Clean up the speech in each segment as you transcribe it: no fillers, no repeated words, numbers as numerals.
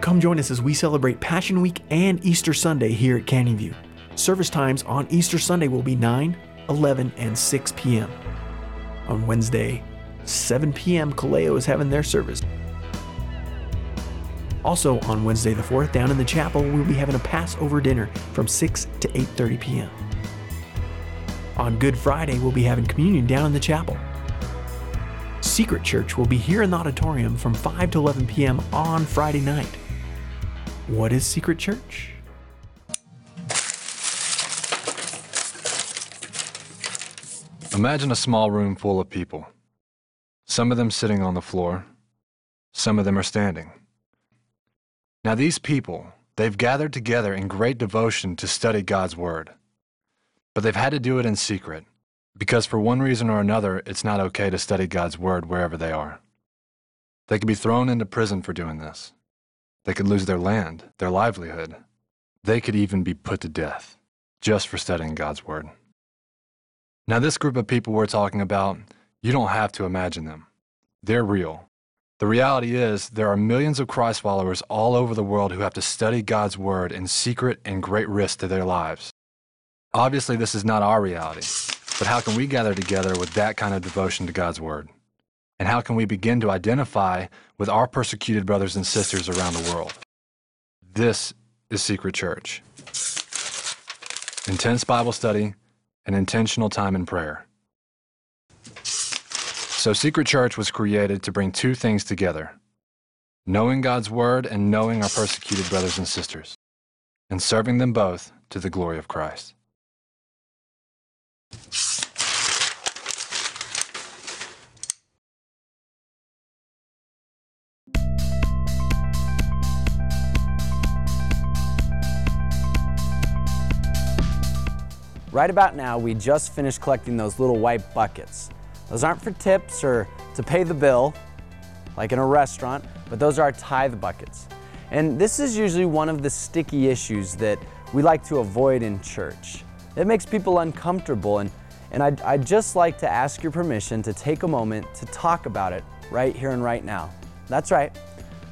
Come join us as we celebrate Passion Week and Easter Sunday here at Canyon View. Service times on Easter Sunday will be 9, 11, and 6 p.m. On Wednesday, 7 p.m., Kaleo is having their service. Also on Wednesday the 4th, down in the chapel, we'll be having a Passover dinner from 6 to 8:30 p.m. On Good Friday, we'll be having communion down in the chapel. Secret Church will be here in the auditorium from 5 to 11 p.m. on Friday night. What is Secret Church? Imagine a small room full of people. Some of them sitting on the floor. Some of them are standing. Now these people, they've gathered together in great devotion to study God's Word. But they've had to do it in secret, because for one reason or another, it's not okay to study God's Word wherever they are. They could be thrown into prison for doing this. They could lose their land, their livelihood. They could even be put to death just for studying God's Word. Now this group of people we're talking about, you don't have to imagine them. They're real. The reality is there are millions of Christ followers all over the world who have to study God's Word in secret and great risk to their lives. Obviously this is not our reality, but how can we gather together with that kind of devotion to God's Word? And how can we begin to identify with our persecuted brothers and sisters around the world? This is Secret Church. Intense Bible study and intentional time in prayer. So Secret Church was created to bring two things together: knowing God's Word and knowing our persecuted brothers and sisters, and serving them both to the glory of Christ. Right about now, we just finished collecting those little white buckets. Those aren't for tips or to pay the bill, like in a restaurant, but those are our tithe buckets. And this is usually one of the sticky issues that we like to avoid in church. It makes people uncomfortable, and I'd just like to ask your permission to take a moment to talk about it right here and right now. That's right,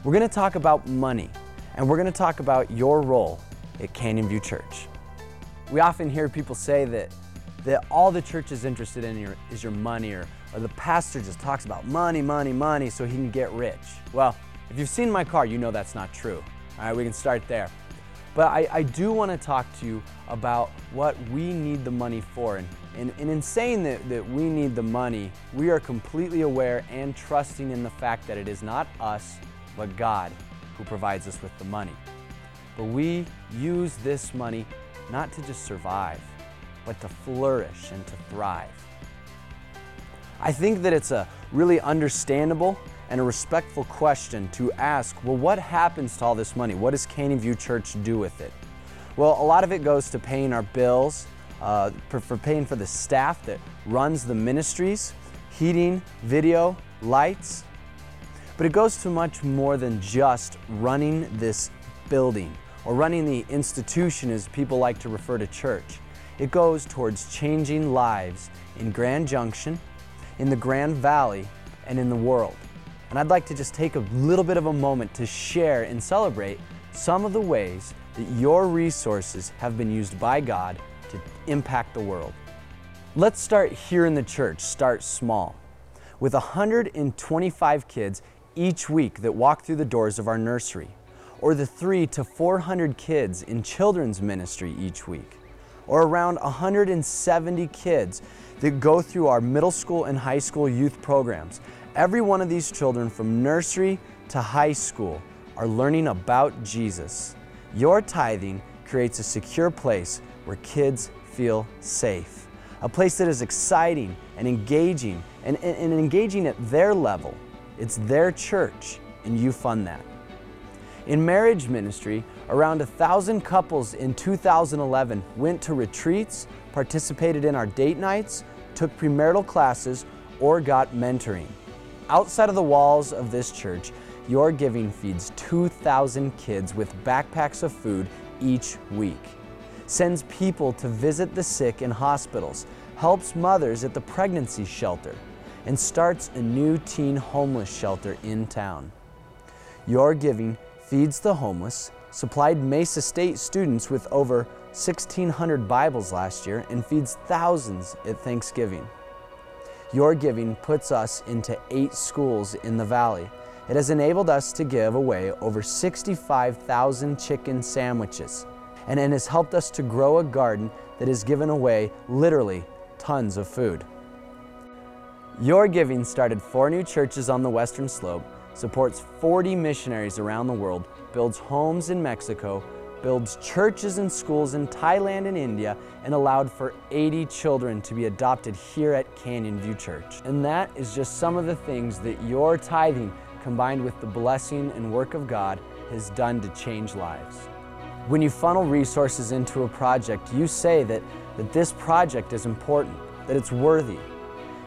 we're gonna talk about money, and we're gonna talk about your role at Canyon View Church. We often hear people say that all the church is interested in is your money, or the pastor just talks about money, money, money so he can get rich. Well, if you've seen my car, you know that's not true. All right, we can start there. But I do want to talk to you about what we need the money for. And in saying that we need the money, we are completely aware and trusting in the fact that it is not us, but God who provides us with the money. But we use this money not to just survive, but to flourish and to thrive. I think that it's a really understandable and a respectful question to ask, well, what happens to all this money? What does Canyon View Church do with it? Well, a lot of it goes to paying our bills, for paying for the staff that runs the ministries, heating, video, lights. But it goes to much more than just running this building, or running the institution, as people like to refer to church. It goes towards changing lives in Grand Junction, in the Grand Valley, and in the world. And I'd like to just take a little bit of a moment to share and celebrate some of the ways that your resources have been used by God to impact the world. Let's start here in the church, start small. With 125 kids each week that walk through the doors of our nursery, or the 300 to 400 kids in children's ministry each week, or around 170 kids that go through our middle school and high school youth programs. Every one of these children from nursery to high school are learning about Jesus. Your tithing creates a secure place where kids feel safe, a place that is exciting and engaging, and engaging at their level. It's their church, and you fund that. In marriage ministry, around 1,000 couples in 2011 went to retreats, participated in our date nights, took premarital classes, or got mentoring. Outside of the walls of this church, your giving feeds 2,000 kids with backpacks of food each week, sends people to visit the sick in hospitals, helps mothers at the pregnancy shelter, and starts a new teen homeless shelter in town. Your giving feeds the homeless, supplied Mesa State students with over 1,600 Bibles last year, and feeds thousands at Thanksgiving. Your giving puts us into 8 schools in the Valley. It has enabled us to give away over 65,000 chicken sandwiches, and it has helped us to grow a garden that has given away literally tons of food. Your giving started 4 new churches on the Western Slope, supports 40 missionaries around the world, builds homes in Mexico, builds churches and schools in Thailand and India, and allowed for 80 children to be adopted here at Canyon View Church. And that is just some of the things that your tithing, combined with the blessing and work of God, has done to change lives. When you funnel resources into a project, you say that this project is important, that it's worthy.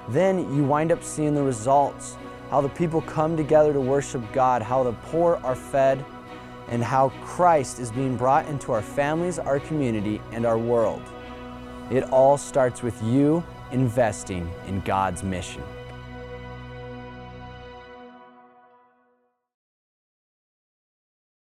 Then you wind up seeing the results, how the people come together to worship God, how the poor are fed, and how Christ is being brought into our families, our community, and our world. It all starts with you investing in God's mission.